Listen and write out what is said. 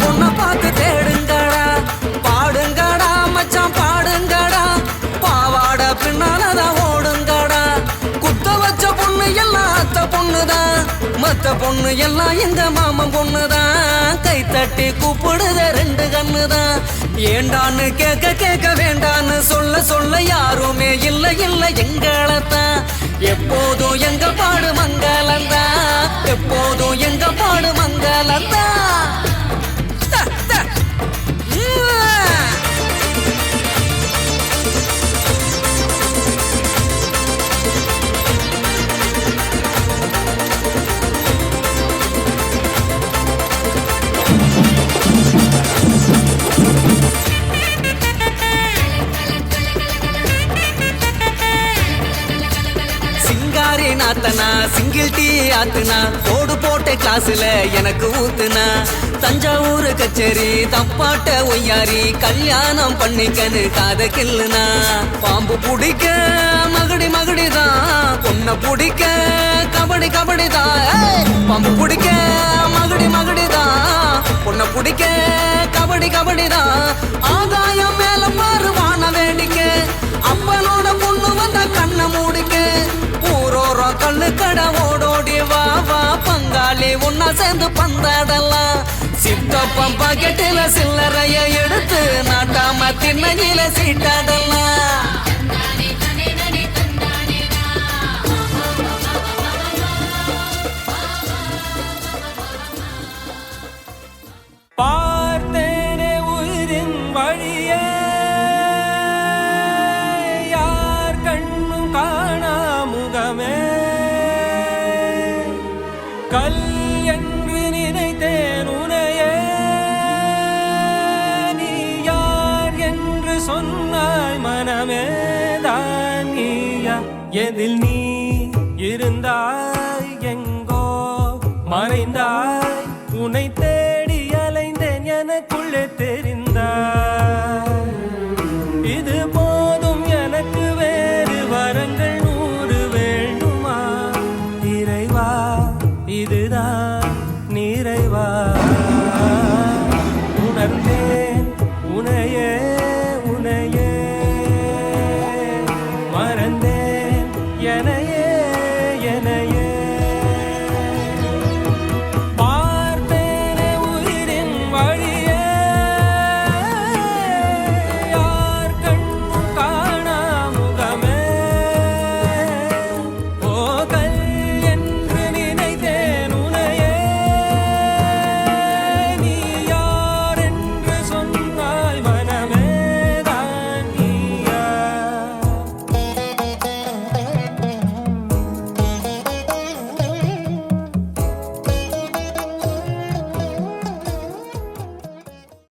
பொண்ண பார்த்து தேடுங்கடா பாடுங்கடா மச்சான் பாடுங்கடா பாவாட பின்னாலதான் ஓடுங்கடா குத்த வச்ச பொண்ணு எல்லாம் அத்த பொண்ணுதான் மத்த பொண்ணு எல்லாம் எங்க மாமன் பொண்ணுதான் கை தட்டி கூப்பிடுத ரெண்டு கண்ணுதான் ஏண்டான்னு கேட்க கேட்க வேண்டான்னு சொல்ல சொல்ல யாருமே இல்ல இல்ல எங்களத்தான் எப்போதும் எங்க பாடு மங்களந்தா எப்போதும் எங்க பாடு மங்களந்தா நாத்தனா சிங்கிள் டீ ஆத்துனா போடு போட்ட கிளாஸ்ல எனக்கு ஊத்துனா தஞ்சாவூர் கச்சேரி தப்பாட்ட ஒய்யாரி கல்யாணம் பண்ணிக்கனு காத கில்லுனா பாம்பு பிடிக்க மகடி மகடிதான் பொண்ண பிடிக்க கபடி கபடிதான் பாம்பு பிடிக்க மகடி மகடிதான் பொண்ண பிடிக்க கபடி கபடிதான் ஆகாயம் மேல பாரு வான வேடிக்கை அப்பனோட பொண்ணு வந்த கண்ணை மூடிக்க ஊரோரம் கல்லு கடை ஓடோடி வா வா பங்காளி ஒன்னா சேர்ந்து பந்தாடலாம் சித்தப்பம் பாக்கெட்டில சில்லறைய எடுத்து நாட்டாம திண்ணையில சீட்டாடலாம் பார்த்தேனே உயிரின் வழியே யார் கண்ணும் காணா முகமே கல் என்று நினைத்தேன் உனையே நீ யார் என்று சொன்னாய் மனமே தான் நீயா எதில் நீ இருந்தாய் எங்கோ மறைந்தாய் உன்னை தேடி அலைந்தேன் எனக்குள்ளே தெரிந்தாய்